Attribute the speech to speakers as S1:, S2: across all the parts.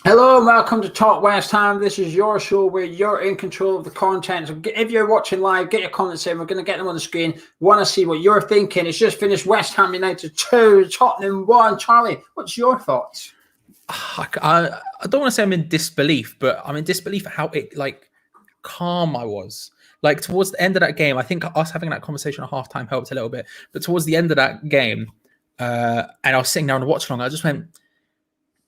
S1: Hello and welcome to Talk West Ham. This is your show where you're in control of the content. So if you're watching live, get your comments in. We're going to get them on the screen. Want to see what you're thinking. It's just finished West Ham United 2, Tottenham 1. Charlie, what's your thoughts?
S2: I don't want to say I'm in disbelief, but I'm in disbelief at how calm I was. Like towards the end of that game, I think us having that conversation at halftime helped a little bit. But towards the end of that game, and I was sitting down to watch along, I just went,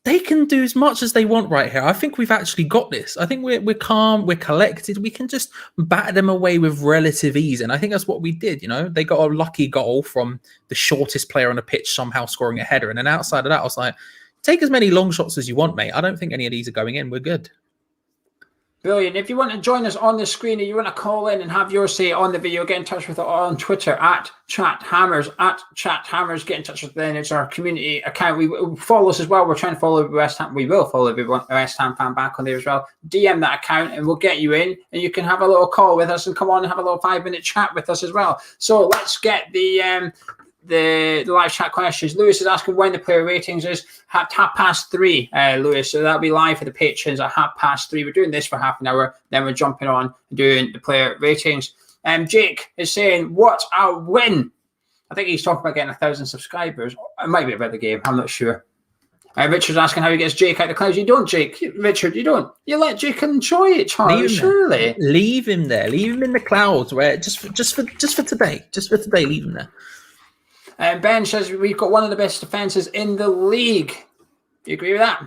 S2: they can do as much as they want right here. I think we've actually got this. I think we're calm, we're collected. We can just batter them away with relative ease. And I think that's what we did. You know, they got a lucky goal from the shortest player on the pitch somehow scoring a header. And then outside of that, I was like, take as many long shots as you want, mate. I don't think any of these are going in. We're good.
S1: Brilliant. If you want to join us on the screen or you want to call in and have your say on the video, get in touch with us on Twitter at ChatHammers. Get in touch with them. It's our community account. We follow us as well. We're trying to follow West Ham. We will follow everyone, West Ham fan back on there as well. DM that account and we'll get you in and you can have a little call with us and come on and have a little 5-minute chat with us as well. So let's get the live chat questions. Lewis is asking when the player ratings is at 3:30, Lewis. So that'll be live for the patrons at 3:30. We're doing this for half an hour, then we're jumping on and doing the player ratings. Jake is saying, what a win. I think he's talking about getting 1,000 subscribers. It might be about the game. I'm not sure. Richard's asking how he gets Jake out of the clouds. You don't, Jake. Richard, you don't. You let Jake enjoy it, Charlie, surely.
S2: Leave him there. Leave him in the clouds where just for today. Just for today, leave him there.
S1: Ben says we've got one of the best defences in the league. Do you agree with that?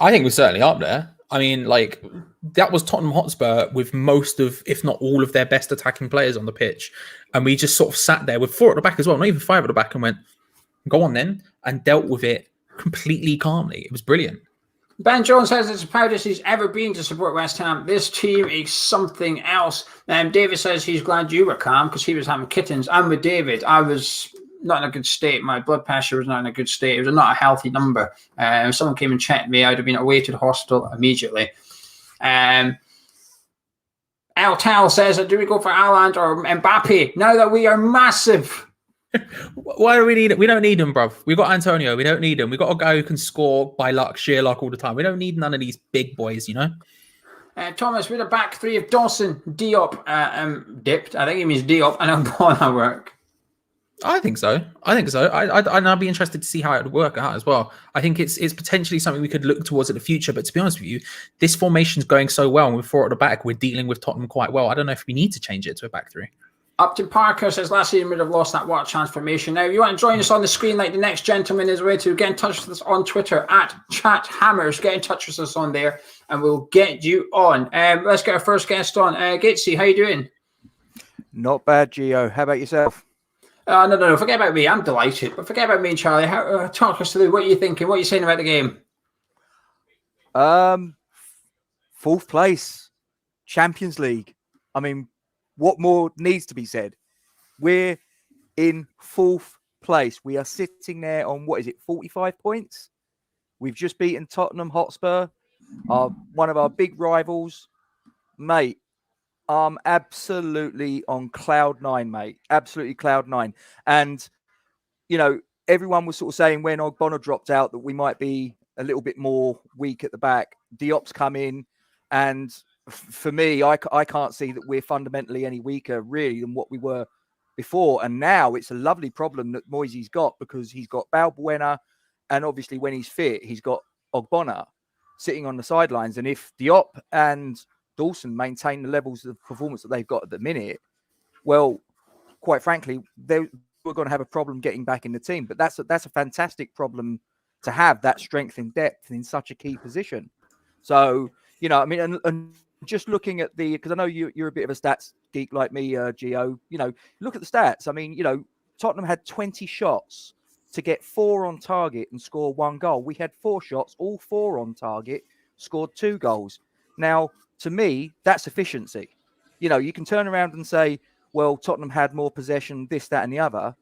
S2: I think we're certainly up there. I mean, like, that was Tottenham Hotspur with most of, if not all of their best attacking players on the pitch. And we just sort of sat there with 4 at the back as well, not even 5 at the back, and went, go on then, and dealt with it completely calmly. It was brilliant.
S1: Ben Jones says it's the proudest he's ever been to support West Ham. This team is something else. David says he's glad you were calm because he was having kittens. I'm with David. I was not in a good state. My blood pressure was not in a good state. It was not a healthy number. If someone came and checked me, I'd have been away to the hospital immediately. El Tal says, do we go for Haaland or Mbappe now that we are massive?
S2: Why do we need it? We don't need him, bruv. We got Antonio. We don't need him. We got a guy who can score by luck, sheer luck all the time. We don't need none of these big boys, you know?
S1: Thomas, with a back three of Dawson, Diop, dipped. I think he means Diop and Ogbonna work.
S2: I think so. I'd be interested to see how it would work out as well. I think it's potentially something we could look towards in the future. But to be honest with you, this formation's going so well. And with 4 at the back, we're dealing with Tottenham quite well. I don't know if we need to change it to a back 3.
S1: Upton Parker says last season we'd have lost that what transformation. Now, if you want to join us on the screen like the next gentleman is way to get in touch with us on Twitter at ChatHammers. Get in touch with us on there and we'll get you on. Let's get our first guest on. Gatesy, how you doing?
S3: Not bad, Gio. How about yourself?
S1: No. Forget about me. I'm delighted. But forget about me and Charlie. Talk us through. What are you thinking? What are you saying about the game?
S3: 4th place. Champions League. I mean, what more needs to be said? We're in 4th place. We are sitting there on, 45 points? We've just beaten Tottenham Hotspur, one of our big rivals. Mate, I'm absolutely on cloud 9, mate. Absolutely cloud 9. And, you know, everyone was sort of saying when Ogbonna dropped out that we might be a little bit more weak at the back. Diop's come in and for me, I can't see that we're fundamentally any weaker, really, than what we were before. And now it's a lovely problem that Moisey's got because he's got Balbuena, and obviously when he's fit, he's got Ogbonna sitting on the sidelines. And if Diop and Dawson maintain the levels of performance that they've got at the minute, well, quite frankly, we're going to have a problem getting back in the team. But that's a fantastic problem to have, that strength and depth in such a key position. So, you know, I mean, and just looking at because I know you're a bit of a stats geek like me, Gio, you know, look at the stats. I mean, you know, Tottenham had 20 shots to get 4 on target and score 1 goal. We had 4 shots, all 4 on target, scored 2 goals. Now, to me, that's efficiency. You know, you can turn around and say, well, Tottenham had more possession, this, that, and the other.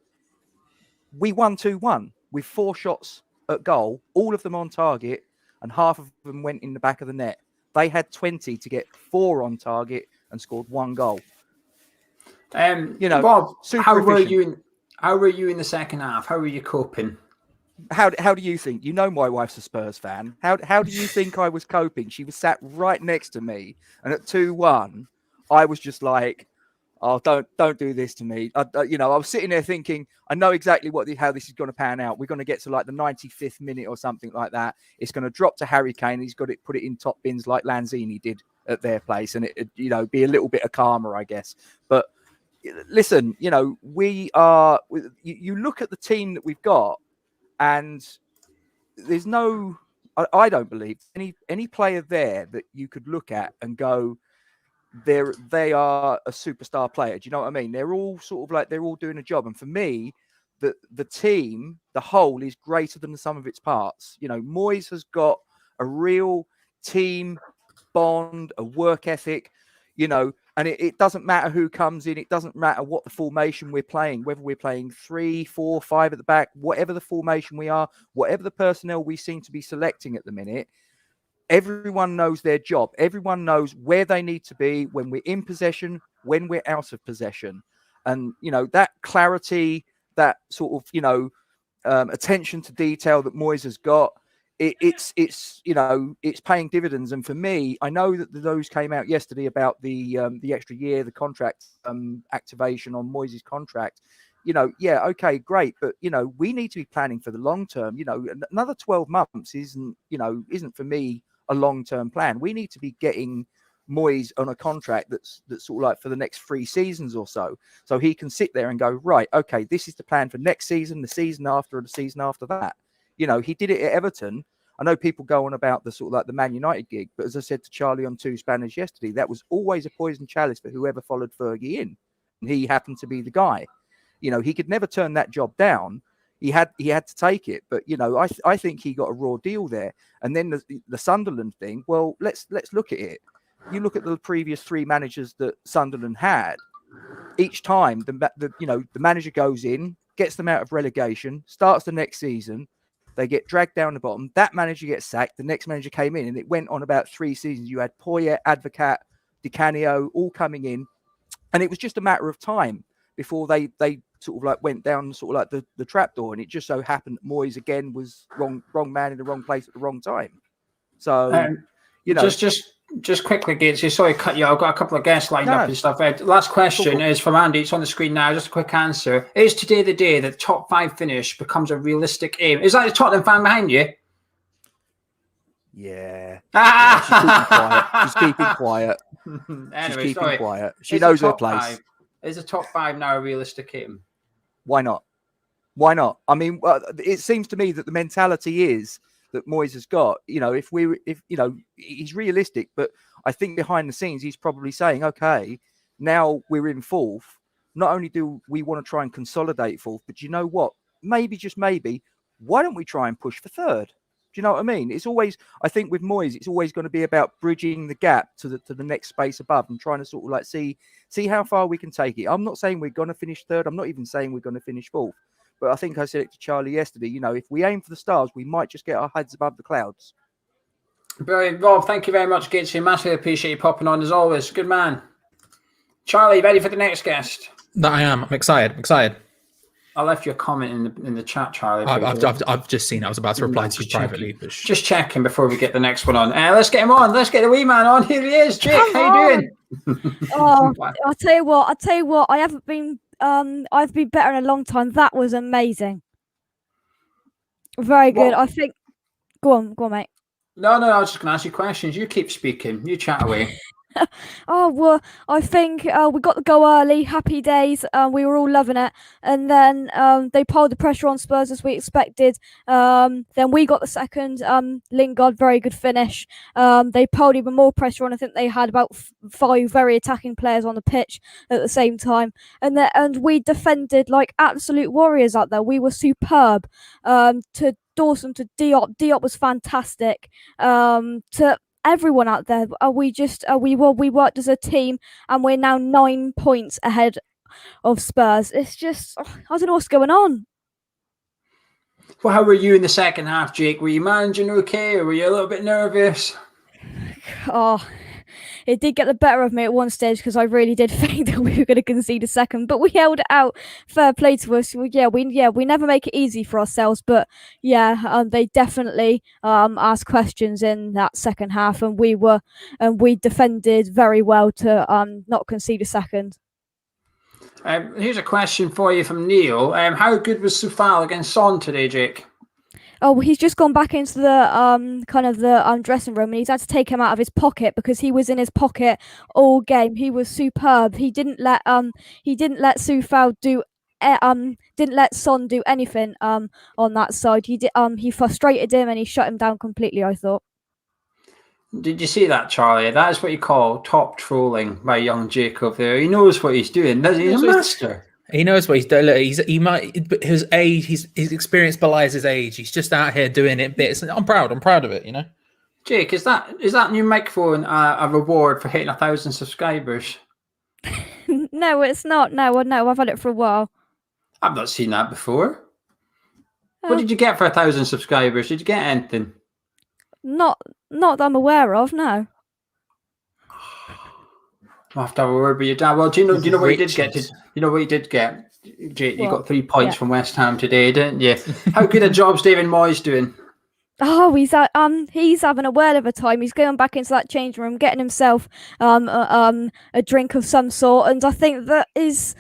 S3: We won 2-1 with 4 shots at goal, all of them on target, and half of them went in the back of the net. They had 20 to get 4 on target and scored 1 goal.
S1: You know, Bob, how were you in the second half? How were you coping?
S3: How do you think? You know, my wife's a Spurs fan. How do you think I was coping? She was sat right next to me, and at 2-1, I was just like, "Oh, don't do this to me." I was sitting there thinking, I know exactly how this is going to pan out. We're going to get to like the 95th minute or something like that. It's going to drop to Harry Kane. He's got to put it in top bins like Lanzini did at their place, and it be a little bit of karma, I guess. But listen, we are. You look at the team that we've got, and there's no. I don't believe any player there that you could look at and go, they are a superstar player. Do you know what I mean? They're all sort of like they're all doing a job. And for me, the team, the whole, is greater than the sum of its parts. Moyes has got a real team bond, a work ethic, and it doesn't matter who comes in. It doesn't matter what the formation we're playing, whether we're playing 3, 4, 5 at the back, whatever the formation we are, whatever the personnel we seem to be selecting at the minute. Everyone knows their job. Everyone knows where they need to be when we're in possession, when we're out of possession. And, that clarity, that sort of, attention to detail that Moyes has got, it's paying dividends. And for me, I know that those came out yesterday about the extra year, the contract activation on Moyes' contract. Yeah, okay, great. But, we need to be planning for the long term. Another 12 months isn't for me a long-term plan. We need to be getting Moyes on a contract that's sort of like for the next 3 seasons or so he can sit there and go, right, okay, this is the plan for next season, the season after, and the season after that. He did it at Everton. I know people go on about the sort of like the Man United gig, but as I said to Charlie on Two Spanners yesterday, that was always a poison chalice for whoever followed Fergie in, and he happened to be the guy. He could never turn that job down. He had to take it, but I think he got a raw deal there. And then the Sunderland thing. Well, let's look at it. You look at the previous 3 managers that Sunderland had. Each time the manager goes in, gets them out of relegation, starts the next season, they get dragged down the bottom. That manager gets sacked. The next manager came in, and it went on about 3 seasons. You had Poyet, Advocat, Di Canio all coming in, and it was just a matter of time before they sort of like went down sort of like the trapdoor. And it just so happened that Moyes again was wrong man in the wrong place at the wrong time. So
S1: just quickly, Gates, sorry to cut you. I've got a couple of guests lined up and stuff. Last question is from Andy. It's on the screen now. Just a quick answer. Is today the day that top 5 finish becomes a realistic aim? Is that the Tottenham fan behind you?
S3: Yeah. She's keeping quiet.
S1: Anyway,
S3: she's keeping quiet. She knows her place.
S1: Is the top 5 now a realistic aim?
S3: Why not? Why not? I mean, it seems to me that the mentality is that Moyes has got, if he's realistic, but I think behind the scenes, he's probably saying, okay, now we're in 4th. Not only do we want to try and consolidate 4th, but you know what? Maybe, just maybe, why don't we try and push for 3rd? Do you know what I mean? It's always, I think with Moyes, it's always going to be about bridging the gap to the next space above and trying to sort of like see how far we can take it. I'm not saying we're going to finish 3rd. I'm not even saying we're going to finish 4th. But I think I said it to Charlie yesterday, if we aim for the stars, we might just get our heads above the clouds.
S1: Brilliant. Rob, thank you very much, Gates. Massively appreciate you popping on as always. Good man. Charlie, ready for the next guest?
S2: No, I am. I'm excited.
S1: I left you a comment in the chat, Charlie.
S2: I've just seen it. I was about to reply to you privately. But
S1: just checking before we get the next one on. Let's get him on. Let's get the wee man on. Here he is. Jake, how you doing?
S4: I'll tell you what. I haven't been. I've been better in a long time. That was amazing. Very good. I think. Go on, mate.
S1: No. I was just going to ask you questions. You keep speaking. You chat away.
S4: Well, I think we got the go early. Happy days. We were all loving it, and then they piled the pressure on Spurs as we expected. Then we got the second. Lingard, very good finish. They piled even more pressure on. I think they had about 5 very attacking players on the pitch at the same time, and we defended like absolute warriors out there. We were superb. To Dawson, to Diop. Diop was fantastic. To everyone out there, we worked as a team, and we're now 9 points ahead of Spurs. It's just, I don't know what's going on.
S1: Well, how were you in the second half, Jake? Were you managing okay, or were you a little bit nervous?
S4: Oh, it did get the better of me at one stage because I really did think that we were going to concede a second, but we held it out. Fair play to us. We never make it easy for ourselves, but they definitely asked questions in that second half, and we defended very well to not concede a second.
S1: Here's a question for you from Neil. How good was Soufal against Son today, Jake?
S4: Oh, well, he's just gone back into the the dressing room, and he's had to take him out of his pocket because he was in his pocket all game. He was superb. He didn't let Soufal do didn't let Son do anything on that side. He frustrated him and he shut him down completely, I thought.
S1: Did you see that, Charlie? That is what you call top trolling by young Jacob there. He knows what he's doing, doesn't he? He's a master.
S2: He knows what he's doing. Look, he might, but his age, his experience belies his age. He's just out here doing it bits. I'm proud of it, you know.
S1: Jake, is that new microphone a reward for hitting 1,000 subscribers?
S4: No, it's not. No, I've had it for a while.
S1: I've not seen that before. What did you get for 1,000 subscribers? Did you get anything?
S4: Not that I'm aware of. No.
S1: I'll have to have a word with your dad. Well, do you know what you did get? You know what you did get, Jake? You got 3 points from West Ham today, didn't you? How good a job's David Moyes doing?
S4: Oh, he's having a whale of a time. He's going back into that changing room, getting himself a drink of some sort, and I think that he's.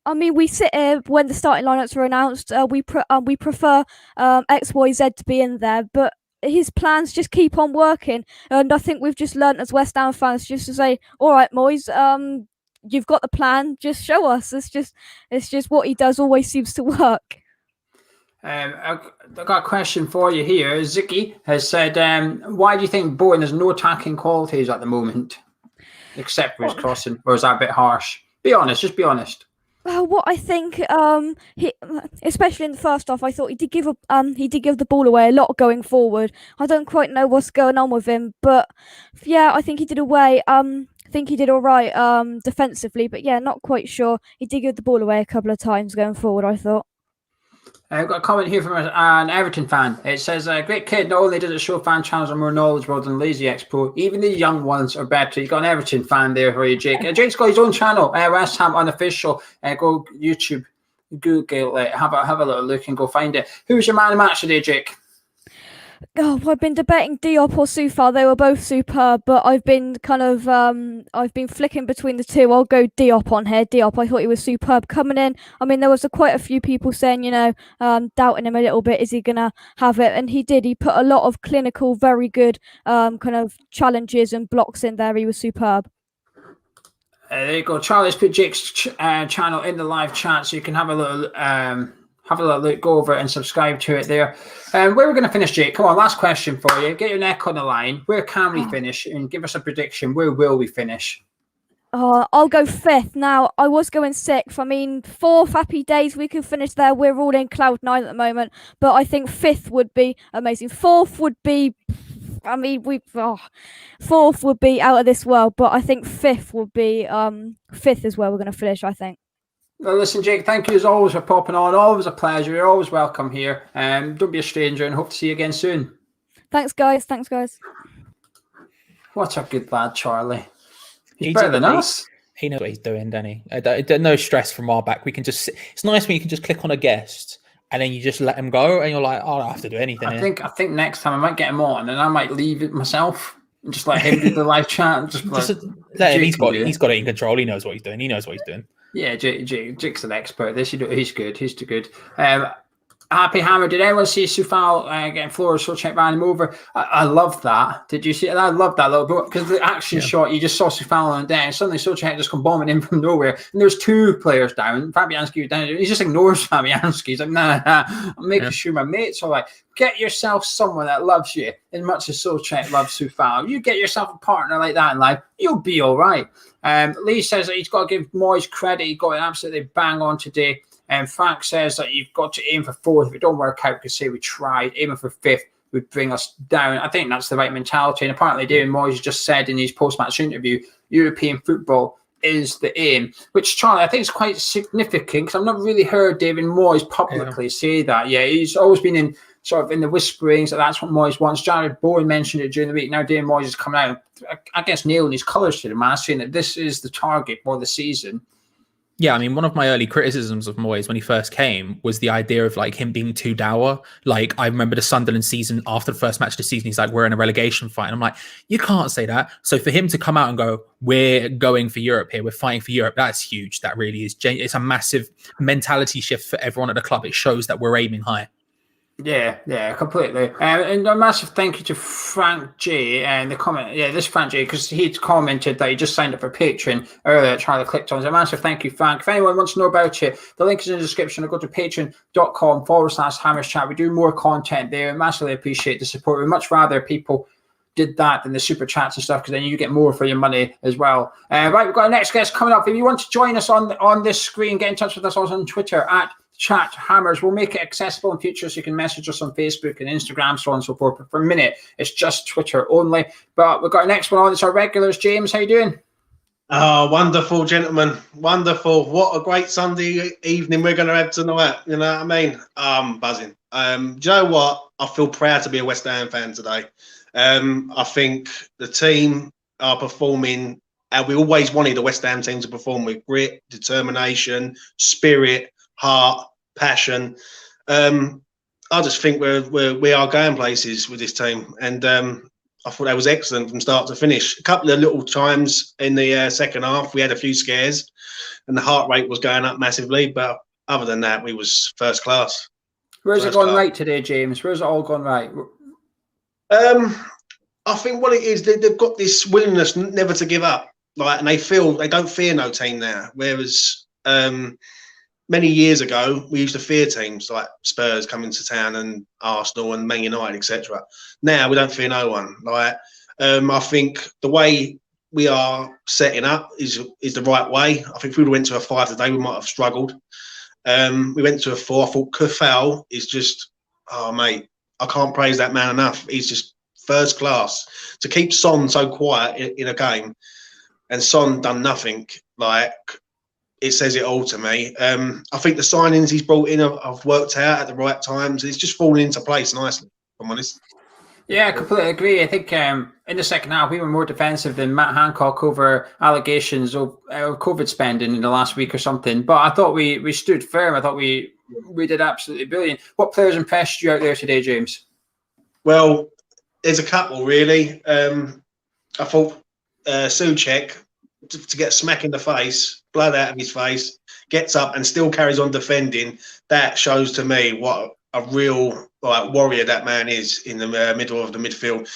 S4: I mean, we sit here when the starting lineups were announced. We prefer XYZ to be in there, but his plans just keep on working, and I think we've just learnt as West Ham fans just to say, "All right, Moyes, you've got the plan. Just show us." It's just what he does. Always seems to work.
S1: I've got a question for you here. Zicky has said, "Why do you think Bowen has no attacking qualities at the moment, except for his crossing? Or is that a bit harsh? Be honest. Just be honest."
S4: What I think, he, especially in the first half, I thought he did give the ball away a lot going forward. I don't quite know what's going on with him, but yeah, I think he did away. I think he did all right defensively, but yeah, not quite sure. He did give the ball away a couple of times going forward, I thought.
S1: I've got a comment here from an Everton fan. It says, "Great kid. Not only does it show fan channels are more knowledgeable than Lazy Expo, even the young ones are better." You got an Everton fan there for you, Jake. Jake's got his own channel, West Ham Unofficial. Go YouTube, Google it, have a little look and go find it. Who was your man of the match today, Jake?
S4: Oh, I've been debating Diop or Soufal. They were both superb, but I've been flicking between the two. I'll go Diop on here. Diop, I thought he was superb coming in. I mean, there was quite a few people saying, doubting him a little bit. Is he gonna have it? And he did. He put a lot of clinical, very good kind of challenges and blocks in there. He was superb.
S1: There you go. Charlie's put Jake's channel in the live chat, so you can have a little look, go over it and subscribe to it there. Where we're going to finish, Jake? Come on, last question for you. Get your neck on the line. Where can we finish? And give us a prediction. Where will we finish?
S4: I'll go 5th. Now, I was going 6th. I mean, 4th, happy days. We could finish there. We're all in cloud 9 at the moment. But I think 5th would be amazing. 4th would be... I mean, 4th would be out of this world. But I think 5th would be... 5th is where we're going to finish, I think.
S1: Well, listen, Jake, thank you as always for popping on. Always a pleasure. You're always welcome here. Don't be a stranger and hope to see you again soon.
S4: Thanks, guys.
S1: What a good lad, Charlie. He's better than us.
S2: He knows what he's doing, doesn't he? No stress from our back. We can just... It's nice when you can just click on a guest and then you just let him go and you're like, oh, I don't have to do anything.
S1: I think next time I might get him on and I might leave it myself and just let him do the live chat. And just
S2: let him. He's got it in control. He knows what he's doing.
S1: Yeah, Jake's an expert. He's good. He's too good. Happy Hammer, did anyone see Soufal getting Flores? So check ran him over. I love that. Did you see it? I love that little bit because the action shot, you just saw Soufal on the down. Suddenly, Solskjaer just come bombing in from nowhere, and there's 2 players down. Fabianski was down. He just ignores Fabianski. He's like, nah, I'm making sure my mate's all right. Get yourself someone that loves you as much as Solskjaer loves Soufal. You get yourself a partner like that in life, you'll be all right. Lee says that he's got to give Moyes credit. He got it absolutely bang on today. And Frank says that you've got to aim for 4th. If it don't work out, you can say we tried. Aiming for 5th would bring us down. I think that's the right mentality. And apparently David Moyes just said in his post-match interview, European football is the aim. Which, Charlie, I think is quite significant because I've not really heard David Moyes publicly say that. Yeah, he's always been in sort of in the whisperings that that's what Moyes wants. Jared Bowen mentioned it during the week. Now David Moyes is coming out, I guess, nailing his colours to the man, saying that this is the target for the season.
S2: Yeah, I mean, one of my early criticisms of Moyes when he first came was the idea of like him being too dour. Like, I remember the Sunderland season, after the first match of the season, he's like, we're in a relegation fight. And I'm like, you can't say that. So for him to come out and go, we're going for Europe here, we're fighting for Europe, that's huge. That really is, it's a massive mentality shift for everyone at the club. It shows that we're aiming high.
S1: Yeah, completely. And a massive thank you to Frank J. And the comment, this Frank J, because he'd commented that he just signed up for Patreon earlier. Charlie clicked on. So a massive thank you, Frank. If anyone wants to know about it, the link is in the description. Or go to patreon.com/Hammers Chat. We do more content there. Massively appreciate the support. We'd much rather people did that than the super chats and stuff, because then you get more for your money as well. Right, we've got our next guest coming up. If you want to join us on this screen, get in touch with us also on Twitter at Chat Hammers. We'll make it accessible in future, so you can message us on Facebook and Instagram, so on and so forth. But for a minute, it's just Twitter only. But we've got our next one on. It's our regulars. James, how you doing?
S5: Oh, wonderful, gentlemen. Wonderful. What a great Sunday evening we're going to have tonight. You know what I mean? I'm buzzing. Do you know what? I feel proud to be a West Ham fan today. I think the team are performing how we always wanted the West Ham team to perform, with grit, determination, spirit, heart, passion. I just think we are going places with this team, and I thought that was excellent from start to finish. A couple of little times in the second half, we had a few scares, and the heart rate was going up massively. But other than that, we was first class.
S1: Where's it gone right today, James? Where's it all gone right?
S5: I think what it is, they've got this willingness never to give up, like, and they don't fear no team now. Whereas many years ago, we used to fear teams like Spurs coming to town and Arsenal and Man United, etc. Now we don't fear no one. Like, I think the way we are setting up is the right way. I think if we went to a 5 today, we might have struggled. We went to a 4. I thought Kufal is just, oh mate, I can't praise that man enough. He's just first class. To keep Son so quiet in a game, and Son done nothing, like, it says it all to me. I think the signings he's brought in have worked out at the right times. It's just fallen into place nicely, if I'm honest.
S1: Yeah, I completely agree. I think in the second half, we were more defensive than Matt Hancock over allegations of COVID spending in the last week or something. But I thought we stood firm. I thought we did absolutely brilliant. What players impressed you out there today, James?
S5: Well, there's a couple, really. I thought Souček, to get a smack in the face, blood out of his face, gets up and still carries on defending. That shows to me what a real warrior that man is in the middle of the midfield.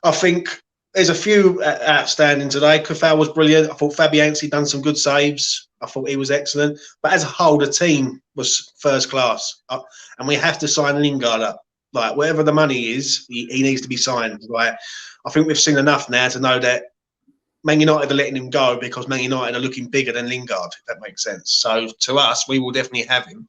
S5: I think there's a few outstanding today. Kufal was brilliant. I thought Fabianski done some good saves. I thought he was excellent. But as a whole, the team was first class. And we have to sign Lingard up. Like, whatever the money is, he needs to be signed. Like, I think we've seen enough now to know that Man United are letting him go because Man United are looking bigger than Lingard, if that makes sense. So to us, we will definitely have him.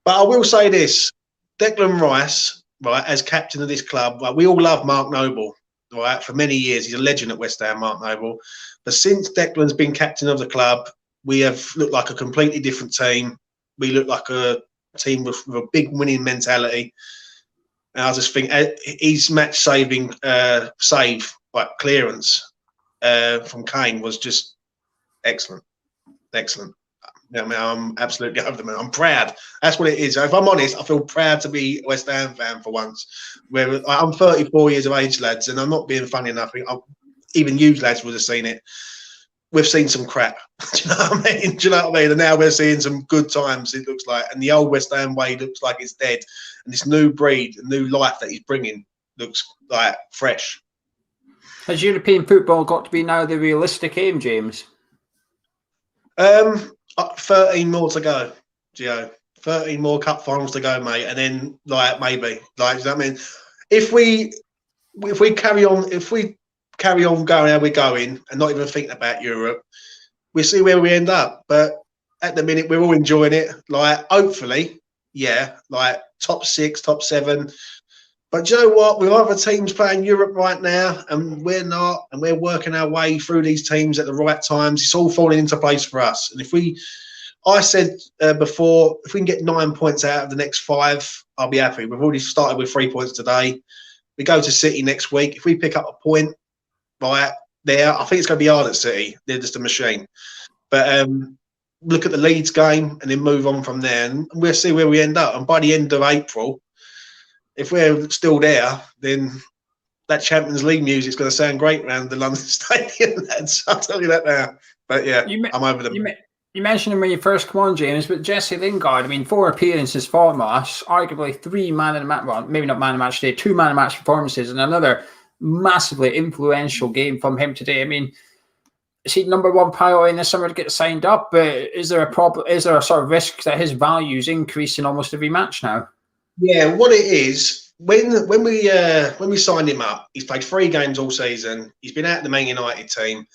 S5: But I will say this, Declan Rice, right, as captain of this club, like, we all love Mark Noble, right? For many years, he's a legend at West Ham, Mark Noble. But since Declan's been captain of the club, we have looked like a completely different team. We look like a team with a big winning mentality. And I just think his match-saving save, like clearance from Kane, was just excellent. Excellent. I mean, I'm absolutely over the moon. I'm proud. That's what it is. If I'm honest, I feel proud to be a West Ham fan for once. Where I'm 34 years of age, lads, and I'm not being funny enough. Even you lads would have seen it. We've seen some crap. Do you know what I mean? Do you know what I mean? And now we're seeing some good times, it looks like. And the old West Ham way looks like it's dead. And this new breed, new life that he's bringing looks like fresh.
S1: Has European football got to be now the realistic aim, James?
S5: 13 more to go, Gio. 13 more cup finals to go, mate. And then, like, maybe. Like, I mean, if we carry on going how we're going and not even thinking about Europe, we'll see where we end up. But at the minute, we're all enjoying it. Like, hopefully, yeah, like top 6, top 7. But do you know what? With other teams playing Europe right now, and we're not, and we're working our way through these teams at the right times, it's all falling into place for us. And if we, I said before, if we can get 9 points out of the next 5, I'll be happy. We've already started with 3 points today. We go to City next week. If we pick up a point right there, I think it's going to be hard at City. They're just a machine. But look at the Leeds game and then move on from there, and we'll see where we end up. And by the end of April, if we're still there, then that Champions League music's going to sound great around the London Stadium. I'll tell you that now. But yeah, I'm over them.
S1: You mentioned him when you first come on, James, but Jesse Lingard, I mean, 4 appearances for us, arguably 3 man of the match, well, maybe not man of the match today, 2 man of the match performances, and another massively influential game from him today. I mean, is he number 1 priority in the summer to get signed up? But is there a problem? Is there a sort of risk that his value is increasing almost every match now?
S5: Yeah, what it is, when we signed him up, he's played 3 games all season. He's been out of the Man United team.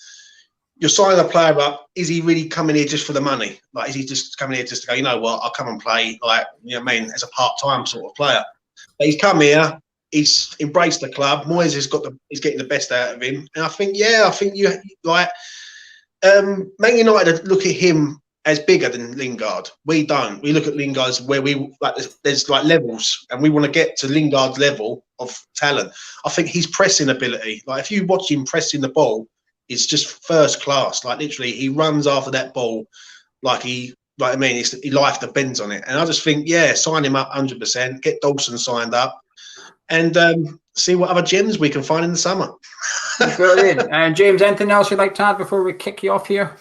S5: You're signing a player up. Is he really coming here just for the money? Like, is he just coming here just to go, you know what, I'll come and play, like, you know what I mean, as a part-time sort of player? But he's come here. He's embraced the club. Moyes is getting the best out of him. And I think you like Man United look at him as bigger than Lingard. We don't. We look at Lingard as where we like. There's like levels, and we want to get to Lingard's level of talent. I think his pressing ability, like if you watch him pressing the ball, it's just first class. Like literally, he runs after that ball like his life depends on it. And I just think, yeah, sign him up 100%. Get Dawson signed up, and see what other gems we can find in the summer.
S1: Brilliant. And James, anything else you'd like to add before we kick you off here?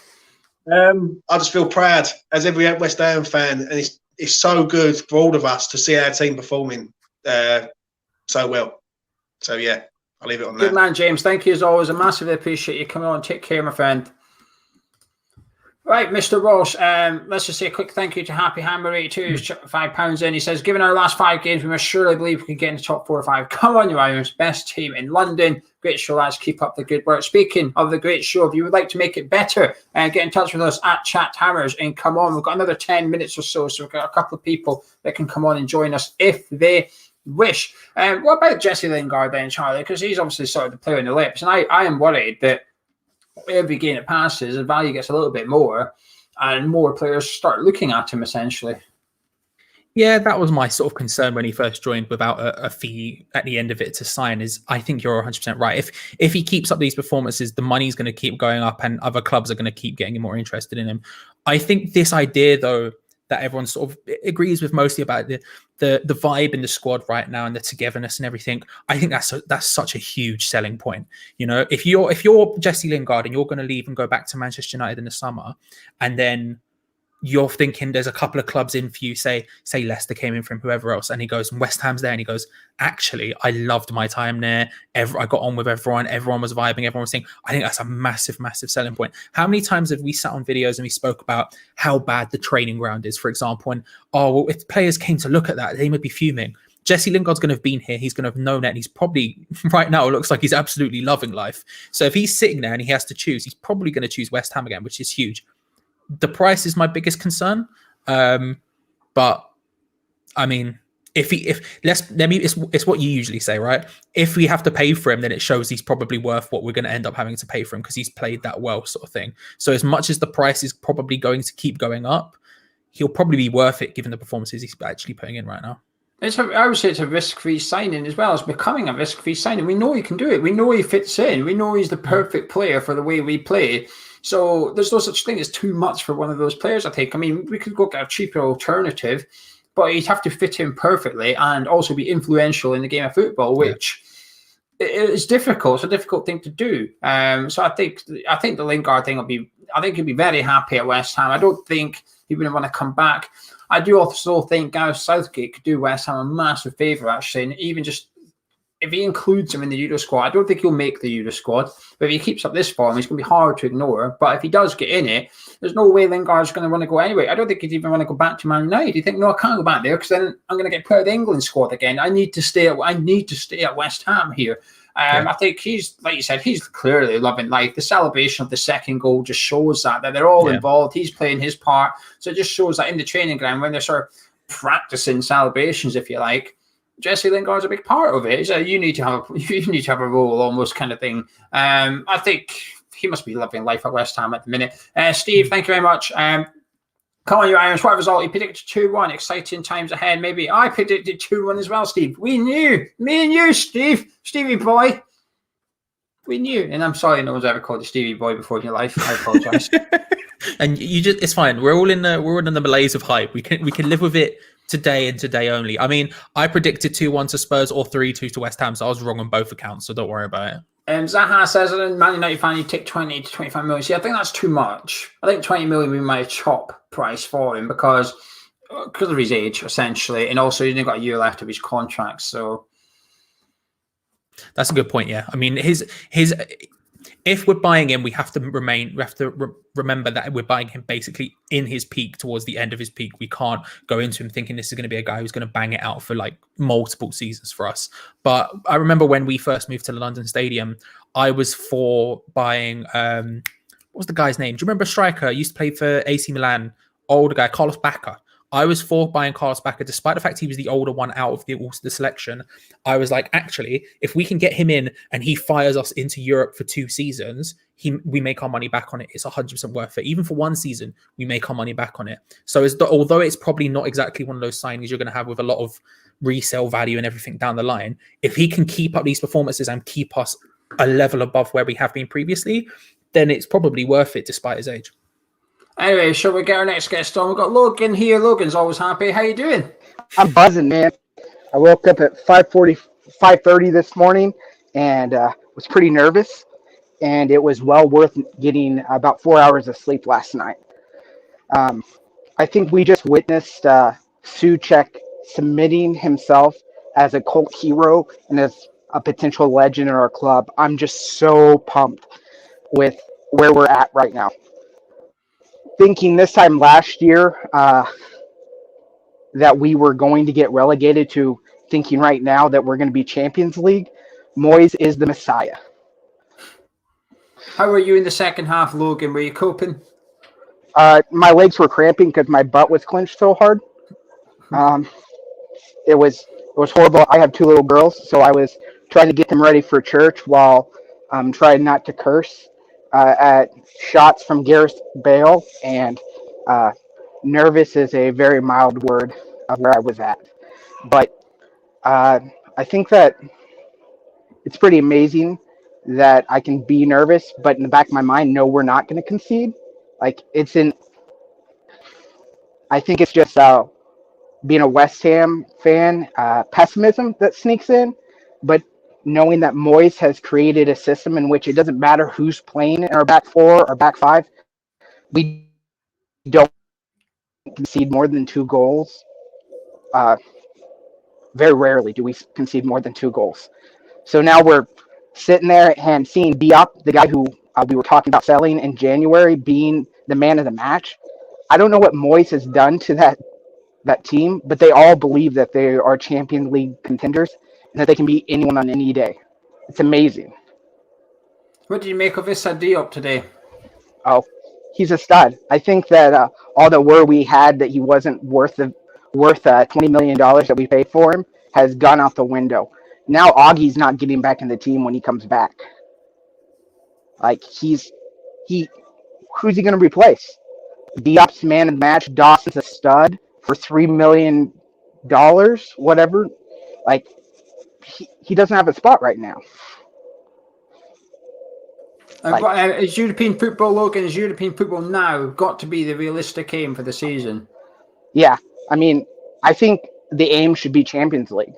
S5: I just feel proud as every West Ham fan, and it's so good for all of us to see our team performing so well. So yeah, I'll leave it on that.
S1: Good man, James. Thank you as always. I massively appreciate you coming on. Take care, my friend. Right, Mr. Ross, let's just say a quick thank you to Happy Hammer 82, who's chucked £5 in. He says, given our last 5 games, we must surely believe we can get in the top 4 or 5. Come on, you Irons. Best team in London. Great show, lads. Keep up the good work. Speaking of the great show, if you would like to make it better, get in touch with us at Chat Hammers and come on. We've got another 10 minutes or so we've got a couple of people that can come on and join us if they wish. What about Jesse Lingard then, Charlie? Because he's obviously sort of the player in the lips, and I am worried that every game it passes, the value gets a little bit more, and more players start looking at him, essentially.
S2: Yeah, that was my sort of concern when he first joined without a fee at the end of it to sign. Is I think you're 100% right. If he keeps up these performances, the money's going to keep going up and other clubs are going to keep getting more interested in him. I think this idea, though, that everyone sort of agrees with mostly about the vibe in the squad right now and the togetherness and everything. I think that's such a huge selling point. You know, if you're Jesse Lingard and you're going to leave and go back to Manchester United in the summer, and then you're thinking there's a couple of clubs in for you, say Leicester came in from whoever else, and he goes, and West Ham's there, and he goes, actually, I loved my time there. I got on with everyone. Everyone was vibing. Everyone was saying, I think that's a massive, massive selling point. How many times have we sat on videos and we spoke about how bad the training ground is, for example, and, if players came to look at that, they would be fuming. Jesse Lingard's going to have been here. He's going to have known it. And he's probably, right now, it looks like he's absolutely loving life. So if he's sitting there and he has to choose, he's probably going to choose West Ham again, which is huge. The price is my biggest concern, but I mean, it's what you usually say, right? If we have to pay for him, then it shows he's probably worth what we're going to end up having to pay for him because he's played that well, sort of thing. So as much as the price is probably going to keep going up, he'll probably be worth it given the performances he's actually putting in right now.
S1: I would say it's a risk-free signing as well. It's becoming a risk-free signing. We know he can do it. We know he fits in. We know he's the perfect player for the way we play. So there's no such thing as too much for one of those players, I think. I mean, we could go get a cheaper alternative, but he'd have to fit in perfectly and also be influential in the game of football, which is difficult. It's a difficult thing to do. So I think the Lingard thing I think he'll be very happy at West Ham. I don't think he wouldn't want to come back. I do also think Gareth Southgate could do West Ham a massive favour, actually, and even just if he includes him in the Euro squad. I don't think he'll make the Euro squad, but if he keeps up this form, he's going to be hard to ignore. But if he does get in it, there's no way Lingard's going to want to go anyway. I don't think he'd even want to go back to Man United. You think, no, I can't go back there because then I'm going to get put out of the England squad again. I need to stay at West Ham here. I think he's, like you said, he's clearly loving life. The celebration of the second goal just shows that they're all involved. He's playing his part. So it just shows that in the training ground, when they're sort of practicing celebrations, if you like, Jesse Lingard's a big part of it. So you need to have a role, almost, kind of thing. I think he must be loving life at West Ham at the minute. Steve, thank you very much. Come on, you Irons. What result? You predicted 2-1. Exciting times ahead. Maybe I predicted 2-1 as well, Steve. We knew. Me and you, Steve. Stevie boy. We knew. And I'm sorry no one's ever called you Stevie boy before in your life. I apologize.
S2: And you just, it's fine. We're all in the malaise of hype. We can live with it today and today only. I mean, I predicted 2-1 to Spurs or 3-2 to West Ham, so I was wrong on both accounts, so don't worry about it.
S1: Zaha says, Man United fan, you take 20 to 25 million. See, I think that's too much. I think 20 million would be my top price for him because of his age, essentially, and also he's only got a year left of his contract. So
S2: that's a good point. Yeah, I mean, his if we're buying him, we have to remember that we're buying him basically in his peak, towards the end of his peak. We can't go into him thinking this is going to be a guy who's going to bang it out for like multiple seasons for us. But I remember when we first moved to the London Stadium, I was for buying, what was the guy's name? Do you remember a striker? Used to play for AC Milan, older guy, Carlos Bacca. I was for buying Carlos Bacca, despite the fact he was the older one out of the selection. I was like, actually, if we can get him in and he fires us into Europe for 2 seasons, we make our money back on it. It's 100% worth it. Even for 1 season, we make our money back on it. So although it's probably not exactly one of those signings you're going to have with a lot of resale value and everything down the line, if he can keep up these performances and keep us a level above where we have been previously, then it's probably worth it despite his age.
S1: Anyway, shall we get our next guest on? We've got Logan here. Logan's always happy. How you doing?
S6: I'm buzzing, man. I woke up at 5:30 this morning and was pretty nervous, and it was well worth getting about 4 hours of sleep last night. I think we just witnessed Souček submitting himself as a cult hero and as a potential legend in our club. I'm just so pumped with where we're at right now. Thinking this time last year that we were going to get relegated, to thinking right now that we're going to be Champions League, Moyes is the Messiah.
S1: How were you in the second half, Logan? Were you coping?
S6: My legs were cramping because my butt was clenched so hard. It was horrible. I have 2 little girls, so I was trying to get them ready for church while trying not to curse at shots from Gareth Bale, and nervous is a very mild word of where I was at. But I think that it's pretty amazing that I can be nervous, but in the back of my mind, no, we're not going to concede. Like, I think it's just being a West Ham fan, pessimism that sneaks in, but knowing that Moyes has created a system in which it doesn't matter who's playing in our back 4 or back 5, we don't concede more than 2 goals. Very rarely do we concede more than 2 goals. So now we're sitting there and seeing Diop, the guy who we were talking about selling in January, being the man of the match. I don't know what Moyes has done to that team, but they all believe that they are Champions League contenders and that they can beat anyone on any day. It's amazing.
S1: What did you make of Issa Diop today?
S6: Oh, he's a stud. I think that all the worry we had that he wasn't worth $20 million that we paid for him has gone out the window. Now Augie's not getting back in the team when he comes back. Like, who's he going to replace? Diop's man of the match. Dawson's a stud for $3 million, whatever. Like, he doesn't have a spot right now.
S1: Is European football, Logan, is European football now got to be the realistic aim for the season? Yeah.
S6: I mean, I think the aim should be Champions League,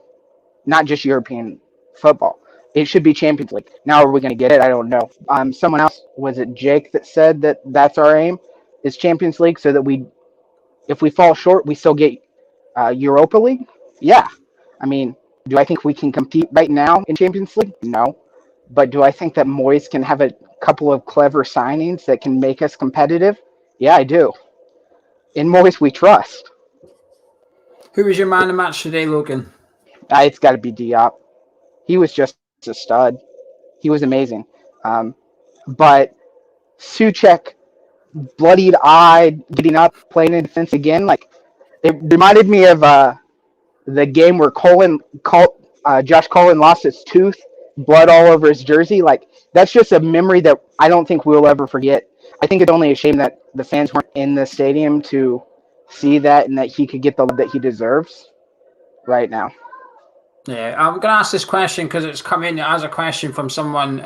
S6: not just European football. It should be Champions League. Now, are we going to get it? I don't know. Someone else, was it Jake, that said that that's our aim, is Champions League, so that if we fall short, we still get Europa League? Yeah. I mean, do I think we can compete right now in Champions League? No. But do I think that Moyes can have a couple of clever signings that can make us competitive? Yeah, I do. In Moyes, we trust.
S1: Who was your man of the match today, Logan?
S6: It's got to be Diop. He was just a stud. He was amazing. But Souček, bloodied-eyed, getting up, playing in defense again, like, it reminded me of the game where Josh Cullen lost his tooth, blood all over his jersey. Like, that's just a memory that I don't think we'll ever forget. I think it's only a shame that the fans weren't in the stadium to see that and that he could get the love that he deserves right now.
S1: Yeah, I'm going to ask this question because it's come in as a question from someone.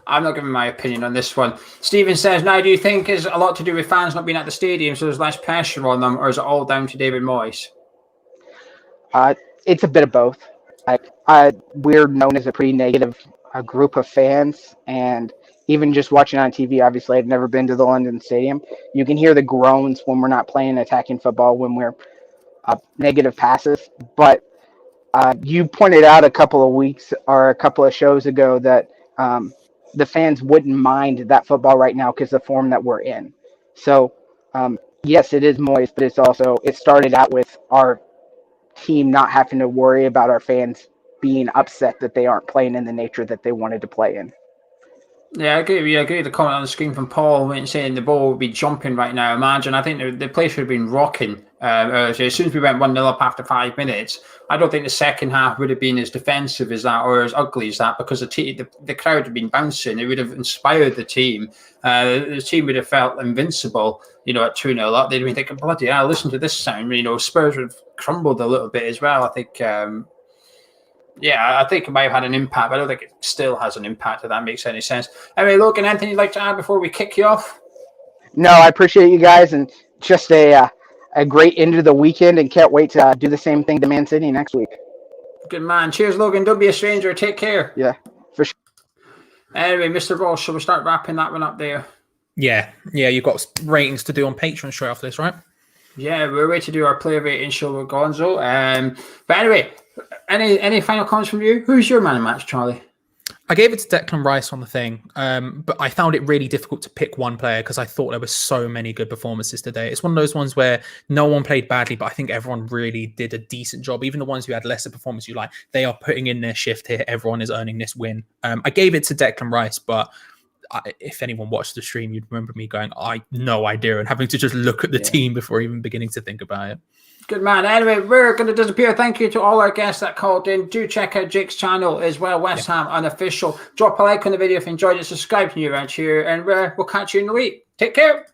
S1: I'm not giving my opinion on this one. Stephen says, now, do you think it's a lot to do with fans not being at the stadium, so there's less pressure on them, or is it all down to David Moyes?
S6: It's a bit of both. We're known as a pretty negative group of fans, and even just watching on TV, obviously I've never been to the London Stadium. You can hear the groans when we're not playing attacking football, when we're negative passes. But you pointed out a couple of weeks or a couple of shows ago that the fans wouldn't mind that football right now because of the form that we're in. So, yes, it is Moyes, but it started out with our team not having to worry about our fans being upset that they aren't playing in the nature that they wanted to play in.
S1: Yeah, I agree with the comment on the screen from Paul when saying the ball would be jumping right now. Imagine, I think the place would have been rocking as soon as we went 1-0 up after 5 minutes. I don't think the second half would have been as defensive as that or as ugly as that because the crowd had been bouncing. It would have inspired the team. The team would have felt invincible, at 2-0 up. They'd been thinking, bloody hell, listen to this sound. Spurs would have crumbled a little bit as well. I think, I think it might have had an impact, but I don't think it still has an impact, if that makes any sense. Anyway, Logan, anything you'd like to add before we kick you off?
S6: No, I appreciate you guys, and just a great end of the weekend, and can't wait to do the same thing to Man City next week.
S1: Good man. Cheers, Logan. Don't be a stranger. Take care.
S6: Yeah, for sure.
S1: Anyway, Mr. Ross, shall we start wrapping that one up there?
S2: Yeah, you've got ratings to do on Patreon straight after this, right?
S1: Yeah, we're ready to do our player rating show with Gonzo. But anyway, any final comments from you? Who's your man of match, Charlie?
S2: I gave it to Declan Rice on the thing, but I found it really difficult to pick one player because I thought there were so many good performances today. It's one of those ones where no one played badly, but I think everyone really did a decent job. Even the ones who had lesser performance, they are putting in their shift here. Everyone is earning this win. I gave it to Declan Rice, but if anyone watched the stream, you'd remember me going, I no idea, and having to just look at the team before even beginning to think about it.
S1: Good man. Anyway, we're going to disappear. Thank you to all our guests that called in. Do check out Jake's channel as well, West Ham Unofficial. Drop a like on the video if you enjoyed it. Subscribe to you around here, and we'll catch you in the week. Take care.